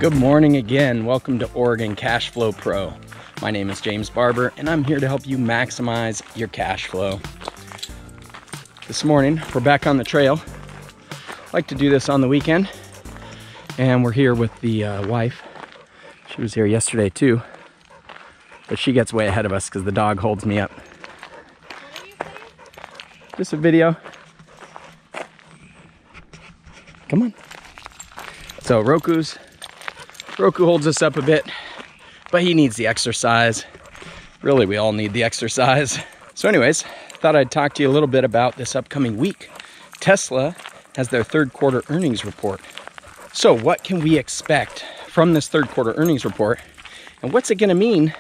Good morning again. Welcome to Oregon Cash Flow Pro. My name is James Barber and I'm here to help you maximize your cash flow. This morning, we're back on the trail. I like to do this on the weekend. And we're here with the wife. She was here yesterday too. But she gets way ahead of us because the dog holds me up. Just a video. Come on. So Roku holds us up a bit, but he needs the exercise. Really, we all need the exercise. So anyways, thought I'd talk to you a little bit about this upcoming week. Tesla has their third quarter earnings report. So what can we expect from this third quarter earnings report? And what's it gonna mean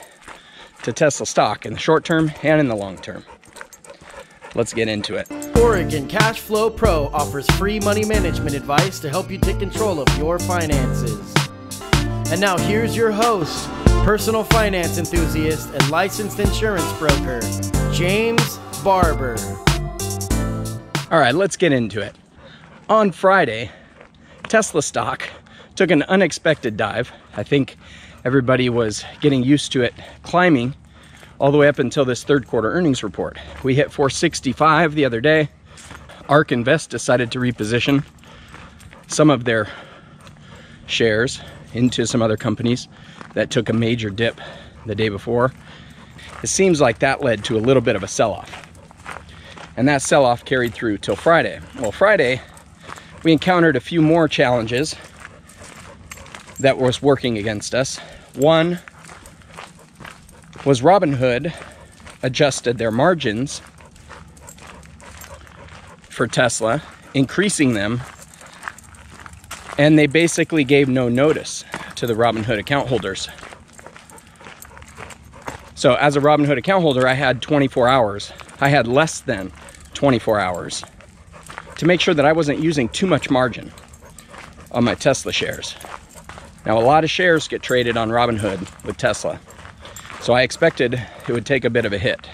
to Tesla stock in the short term and in the long term? Let's get into it. Oregon Cash Flow Pro offers free money management advice to help you take control of your finances. And now here's your host, personal finance enthusiast and licensed insurance broker, James Barber. All right, let's get into it. On Friday, Tesla stock took an unexpected dive. I think everybody was getting used to it climbing all the way up until this third quarter earnings report. We hit 465 the other day. ARK Invest decided to reposition some of their shares into some other companies that took a major dip the day before. It seems like that led to a little bit of a sell-off. And that sell-off carried through till Friday. Well, Friday, we encountered a few more challenges that was working against us. One was Robinhood adjusted their margins for Tesla, increasing them, and they basically gave no notice to the Robinhood account holders. So as a Robinhood account holder, I had 24 hours. I had less than 24 hours to make sure that I wasn't using too much margin on my Tesla shares. Now, a lot of shares get traded on Robinhood with Tesla. So I expected it would take a bit of a hit.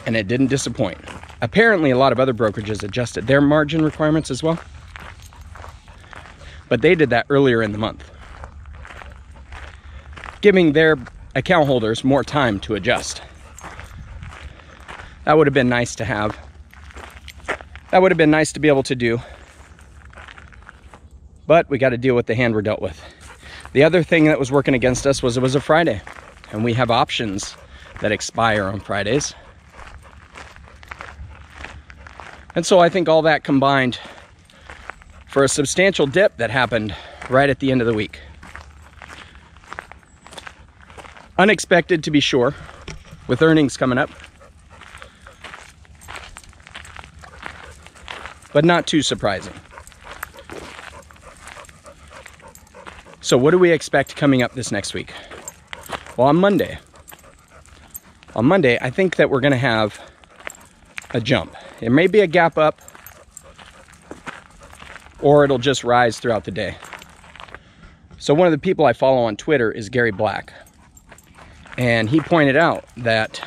And it didn't disappoint. Apparently, a lot of other brokerages adjusted their margin requirements as well. But they did that earlier in the month, giving their account holders more time to adjust. That would have been nice to have. That would have been nice to be able to do. But we got to deal with the hand we're dealt with. The other thing that was working against us was it was a Friday, and we have options that expire on Fridays. And so I think all that combined for a substantial dip that happened right at the end of the week. Unexpected, to be sure, with earnings coming up, but not too surprising. So what do we expect coming up this next week? Well, on Monday, I think that we're going to have a jump. It may be a gap up, or it'll just rise throughout the day. So one of the people I follow on Twitter is Gary Black. And he pointed out that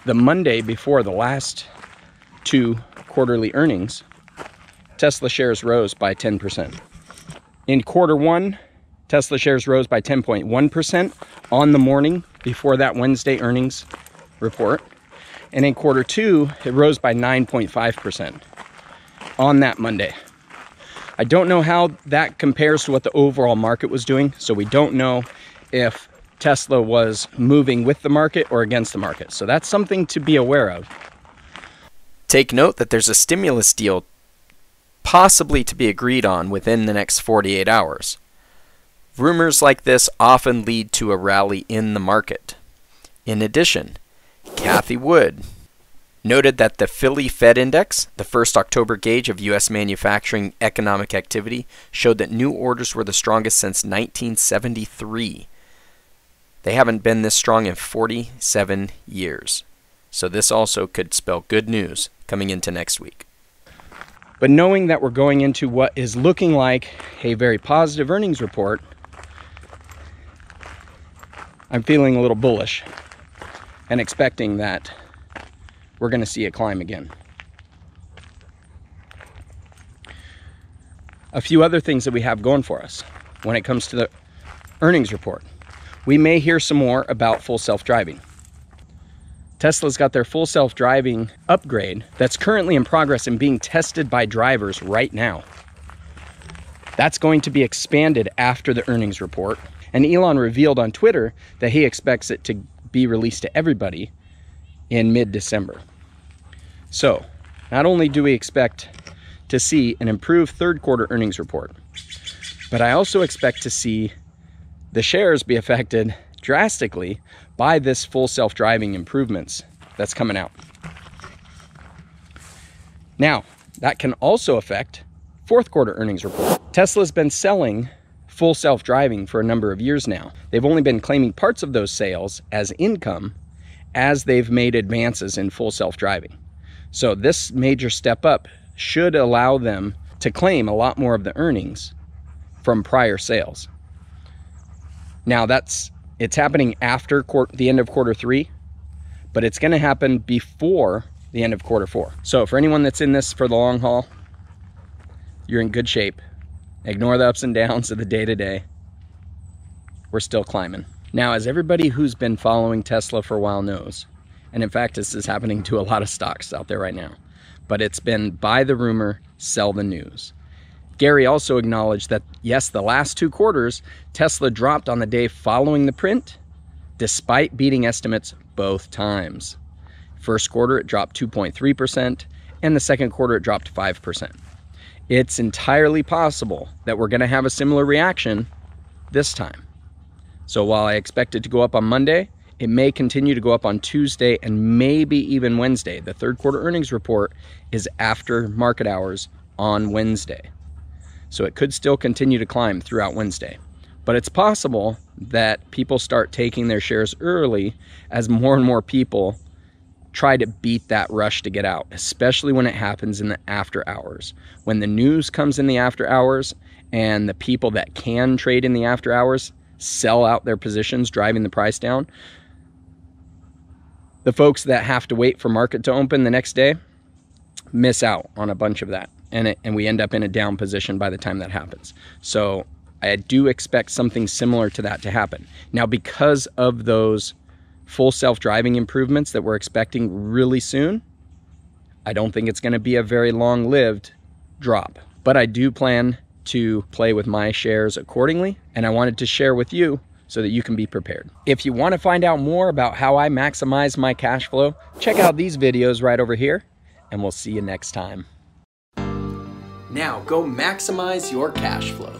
the Monday before the last two quarterly earnings, Tesla shares rose by 10%. In quarter one, Tesla shares rose by 10.1% on the morning before that Wednesday earnings report. And in quarter two, it rose by 9.5% on that Monday. I don't know how that compares to what the overall market was doing. So we don't know if Tesla was moving with the market or against the market. So that's something to be aware of. Take note that there's a stimulus deal possibly to be agreed on within the next 48 hours. Rumors like this often lead to a rally in the market. In addition, Cathie Wood noted that the Philly Fed Index, the first October gauge of U.S. manufacturing economic activity, showed that new orders were the strongest since 1973. They haven't been this strong in 47 years. So this also could spell good news coming into next week. But knowing that we're going into what is looking like a very positive earnings report, I'm feeling a little bullish and expecting that we're going to see it climb again. A few other things that we have going for us when it comes to the earnings report. We may hear some more about full self-driving. Tesla's got their full self-driving upgrade that's currently in progress and being tested by drivers right now. That's going to be expanded after the earnings report. And Elon revealed on Twitter that he expects it to be released to everybody in mid-December. So, not only do we expect to see an improved third quarter earnings report, but I also expect to see the shares be affected drastically by this full self-driving improvements that's coming out. Now, that can also affect fourth quarter earnings report. Tesla's been selling full self-driving for a number of years now. They've only been claiming parts of those sales as income as they've made advances in full self-driving. So this major step up should allow them to claim a lot more of the earnings from prior sales. Now it's happening after the end of quarter 3, but it's going to happen before the end of quarter 4. So for anyone that's in this for the long haul, you're in good shape. Ignore the ups and downs of the day-to-day. We're still climbing. Now, as everybody who's been following Tesla for a while knows, and in fact, this is happening to a lot of stocks out there right now, but it's been buy the rumor, sell the news. Gary also acknowledged that, yes, the last 2 quarters, Tesla dropped on the day following the print, despite beating estimates both times. First quarter, it dropped 2.3%, and the second quarter, it dropped 5%. It's entirely possible that we're going to have a similar reaction this time. So while I expect it to go up on Monday, it may continue to go up on Tuesday and maybe even Wednesday. The third quarter earnings report is after market hours on Wednesday. So it could still continue to climb throughout Wednesday. But it's possible that people start taking their shares early as more and more people try to beat that rush to get out, especially when it happens in the after hours. When the news comes in the after hours and the people that can trade in the after hours sell out their positions, driving the price down, the folks that have to wait for market to open the next day miss out on a bunch of that. And we end up in a down position by the time that happens. So I do expect something similar to that to happen. Now, because of those full self-driving improvements that we're expecting really soon, I don't think it's going to be a very long-lived drop. But I do plan to play with my shares accordingly, and I wanted to share with you so that you can be prepared. If you want to find out more about how I maximize my cash flow, check out these videos right over here, and we'll see you next time. Now go maximize your cash flow.